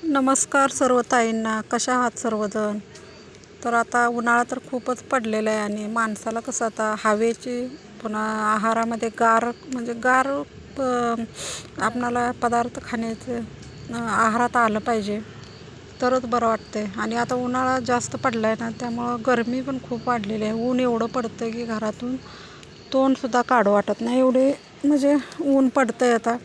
नमस्कार सर्व ताईंना, कशा आहात सर्वजण. तर आता उन्हाळा तर खूपच पडलेला आहे आणि माणसाला कसं आता हवेची पुन्हा आहारामध्ये गार म्हणजे गार आपणाला पदार्थ खाण्याचे आहारात आलं पाहिजे तरच बरं वाटते. आणि आता उन्हाळा जास्त पडला आहे ना, त्यामुळं गरमी पण खूप वाढलेली आहे. ऊन एवढं पडतं की घरातून तोंडसुद्धा काढू वाटत नाही, एवढे म्हणजे ऊन पडतं आहे आता.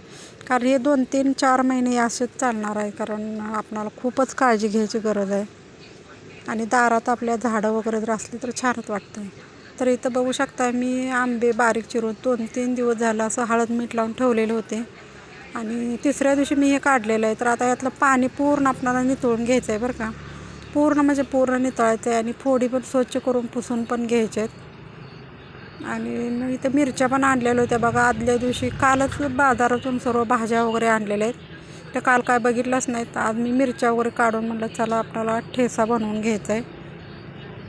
कारण हे 2-3-4 महिने असेच चालणार आहे, कारण आपणाला खूपच काळजी घ्यायची गरज आहे. आणि दारात आपल्या झाडं वगैरे जर असली तर छानच वाटतं. तर इथं बघू शकता, मी आंबे बारीक चिरून 2-3 दिवस झालं असं हळद मीठ लावून ठेवलेले होते आणि तिसऱ्या दिवशी मी हे काढलेलं आहे. तर आता यातलं पाणी पूर्ण आपल्याला नितळून घ्यायचं आहे बरं का. पूर्ण म्हणजे पूर्ण नितळायचं आहे आणि फोडी पण स्वच्छ करून पुसून पण घ्यायच्या आहेत. आणि मग इथं मिरच्या पण आणलेल्या होत्या बघा आदल्या दिवशी. कालच बाजारातून सर्व भाज्या वगैरे आणलेल्या आहेत. त्या काल काय बघितलंच नाहीत. आज मी मिरच्या वगैरे काढून म्हटलं चला आपल्याला ठेचा बनवून घ्यायचा आहे.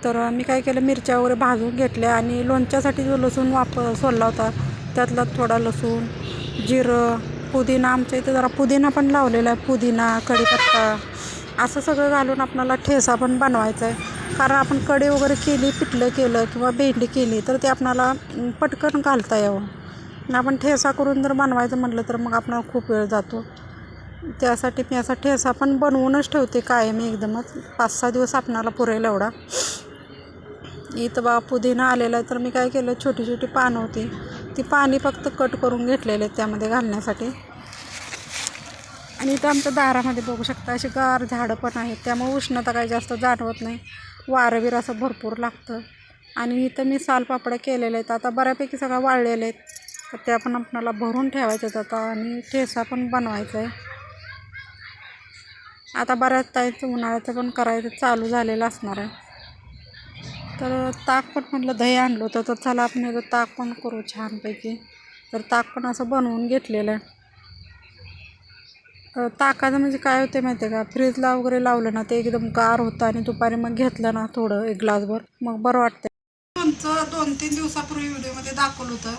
तर मी काय केलं, मिरच्या वगैरे भाजून घेतल्या आणि लोणच्यासाठी जो लसूण सोलला होता त्यातला थोडा लसूण, जिरं, पुदिना, आमच्या इथं जरा पुदिना पण लावलेला आहे, पुदिना, कढीपत्ता असं सगळं घालून आपल्याला ठेचा पण बनवायचा आहे. कारण आपण कढी वगैरे केली, पिठलं केलं किंवा भेंडी केली तर ते आपल्याला पटकन घालता यावं. आणि आपण ठेचा करून जर बनवायचं म्हटलं तर मग आपल्याला खूप वेळ जातो. त्यासाठी मी असा ठेचा पण बनवूनच ठेवते कायम एकदमच. 5-6 दिवस आपणाला पुरेल एवढा. इथं बा पुदिना आलेला आहे, तर मी काय केलं, छोटी छोटी पानं होती ती पाणी फक्त कट करून घेतलेले आहेत त्यामध्ये घालण्यासाठी. आणि इथं आमच्या दारामध्ये बघू शकता अशी गार झाडं पण आहेत, त्यामुळे उष्णता काही जास्त जाणवत नाही. वारं बीर असं भरपूर लागतं. आणि इथं मी सालपापड्या केलेल्या आहेत, आता बऱ्यापैकी सगळ्या वाळलेल्या आहेत. तर त्या पण आपल्याला भरून ठेवायच्या आहेत आता. आणि ठेचा पण बनवायचा आहे. आता बऱ्याच ताईचं उन्हाळ्याचं पण करायचं चालू झालेलं असणार आहे. तर ताक पण म्हटलं, दही आणलं होतं तर चला आपण याचं ताक पण करू छानपैकी. तर ताक पण असं बनवून घेतलेलं आहे. ताकाचं म्हणजे काय होते माहिती आहे का, फ्रीजला वगैरे लावलं ना ते एकदम गार होतं आणि दुपारी मग घेतलं ना थोडं 1 ग्लासभर मग बरं वाटतं. लोणचं 2-3 दिवसापूर्वी व्हिडिओमध्ये दाखवलं होतं.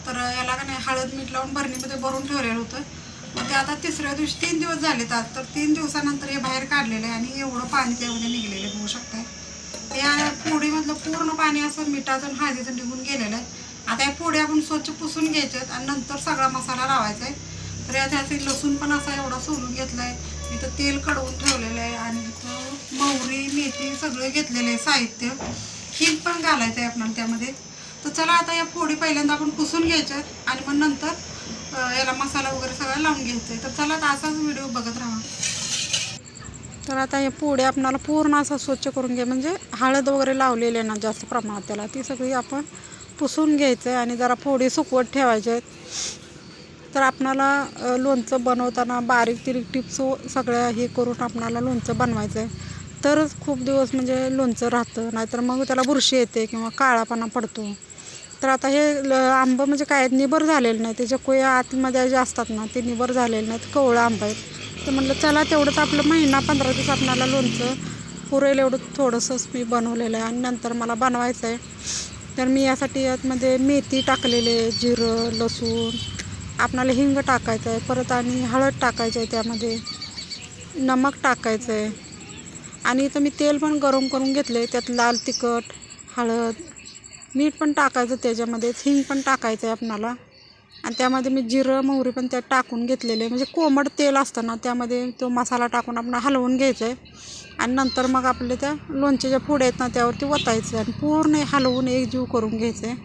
तर याला का नाही हळद मीठ लावून भरणीमध्ये भरून ठेवलेलं होतं. मग ते आता तिसऱ्या दिवशी 3 दिवस झालेत आज. तर 3 दिवसानंतर हे बाहेर काढलेलं आहे आणि एवढं पाणी त्यामध्ये निघलेलं आहे बघू शकताय. या फोडीमधलं पूर्ण पाणी असं मिठाचं आणि हळदीचं निघून गेलेलं आहे. आता या फोडी आपण स्वच्छ पुसून घ्यायच्यात आणि नंतर सगळा मसाला लावायचा आहे. तर यात असे लसूण पण असा एवढा सोलून घेतला आहे. इथं तेल कडवून ठेवलेलं आहे आणि इथं मोहरी मेथी सगळे घेतलेले आहे साहित्य. हिंग पण घालायचं आहे आपल्याला त्यामध्ये. तर चला आता या फोडी पहिल्यांदा आपण पुसून घ्यायच्या आणि मग नंतर याला मसाला वगैरे सगळा लावून घ्यायचा आहे. तर चला आता असाच व्हिडिओ बघत राहा. तर आता या पोळ्या आपल्याला पूर्ण असं स्वच्छ करून घ्या, म्हणजे हळद वगैरे लावलेली आहे ना जास्त प्रमाणात त्याला, ती सगळी आपण पुसून घ्यायचं आहे आणि जरा फोडी सुकवत ठेवायच्या आहेत. तर आपणाला लोणचं बनवताना बारीक तिरीक टिप्स सगळ्या हे करून आपणाला लोणचं बनवायचं आहे. तरच खूप दिवस म्हणजे लोणचं राहतं, नाहीतर मग त्याला बुरशी येते किंवा काळापणा पडतो. तर आता हे आंबं म्हणजे काय निबर झालेलं नाही, त्याच्या कोया आतमध्ये जे असतात ना ते निबर झालेले नाहीत, कवळं आंबा आहेत. तर म्हटलं चला तेवढंच आपलं 1-15 दिवस आपल्याला लोणचं पुरेल एवढं थोडंसंच मी बनवलेलं आहे आणि नंतर मला बनवायचं आहे. तर मी यासाठी यातमध्ये मेथी टाकलेले, जिरं, लसूण, आपल्याला हिंग टाकायचं आहे, परत आणि हळद टाकायचं आहे, त्यामध्ये नमक टाकायचं आहे. आणि इथं मी तेल पण गरम करून घेतले, त्यात लाल तिखट, हळद, मीठ पण टाकायचं, त्याच्यामध्येच हिंग पण टाकायचं आहे आपल्याला. आणि त्यामध्ये मी जिरं मोहरी पण त्यात टाकून घेतलेले, म्हणजे कोमट तेल असतं ना त्यामध्ये तो मसाला टाकून आपण हलवून घ्यायचं आहे. आणि नंतर मग आपल्या त्या लोणच्याच्या फोड्या आहेत ना त्यावरती ओतायचं आणि पूर्ण हलवून एकजीव करून घ्यायचं आहे.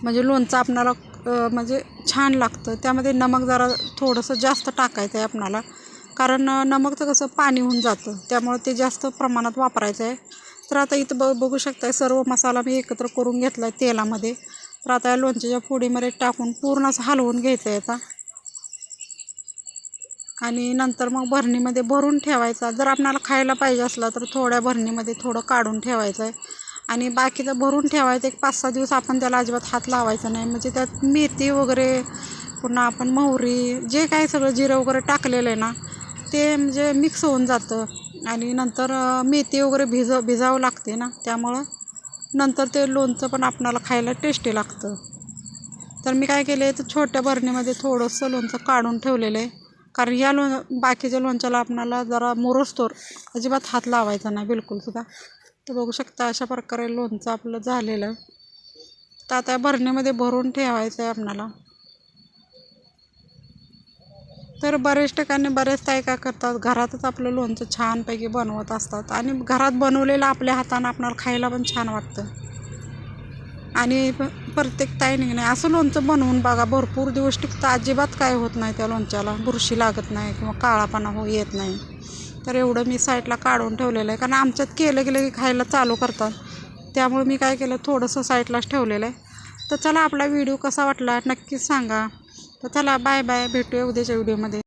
म्हणजे लोणचं आपल्याला म्हणजे छान लागतं. त्यामध्ये नमक जरा थोडंसं जास्त टाकायचं आहे आपल्याला, कारण नमकचं कसं पाणी होऊन जातं, त्यामुळे ते जास्त प्रमाणात वापरायचं आहे. तर आता इथं बघू शकताय सर्व मसाला मी एकत्र करून घेतला आहे तेलामध्ये. तर आता या लोणच्याच्या फोडीमध्ये टाकून पूर्ण असं हलवून घ्यायचं आहे आता. आणि नंतर मग भरणीमध्ये भरून ठेवायचा. जर आपल्याला खायला पाहिजे असला तर थोड्या भरणीमध्ये थोडं काढून ठेवायचं आहे आणि बाकीचं भरून ठेवायचं. एक 5-6 दिवस आपण त्याला अजिबात हात लावायचा नाही, म्हणजे त्यात मेथी वगैरे पुन्हा आपण मोहरी जे काही सगळं जिरं वगैरे टाकलेलं आहे ना ते म्हणजे मिक्स होऊन जातं. आणि नंतर मेथी वगैरे भिजावं लागते ना, त्यामुळं नंतर ते लोणचं पण आपल्याला खायला टेस्टी लागतं. तर मी काय केलं आहे, तर छोट्या भरणीमध्ये थोडंसं लोणचं काढून ठेवलेलं आहे, कारण या बाकीच्या लोणच्याला आपणाला जरा मोरस्तोर अजिबात हात लावायचा नाही बिलकुलसुद्धा. तर बघू शकता अशा प्रकारे लोणचं आपलं झालेलं आहे. तर आता भरणीमध्ये भरून ठेवायचं आहे आपणाला. तर बऱ्याच ठिकाणी बरेच ताई काय करतात, घरातच आपलं लोणचं छानपैकी बनवत असतात आणि घरात बनवलेलं आपल्या हातानं आपल्याला खायला पण छान वाटतं. आणि प्रत्येक ताईने नाही असं लोणचं बनवून बघा, भरपूर दिवस टिकतं, अजिबात काय होत नाही त्या लोणच्याला, बुरशी लागत नाही किंवा काळापणा येत नाही. तर एवढं मी साईडला काढून ठेवलेलं आहे, कारण आमच्यात केलं गेलं की खायला चालू करतात. त्यामुळे मी काय केलं, थोडंसं साईडलाच ठेवलेलं आहे. तर चला, आपला व्हिडिओ कसा वाटला नक्कीच सांगा. तर चला, बाय बाय, भेटूया उद्याच्या व्हिडिओमध्ये.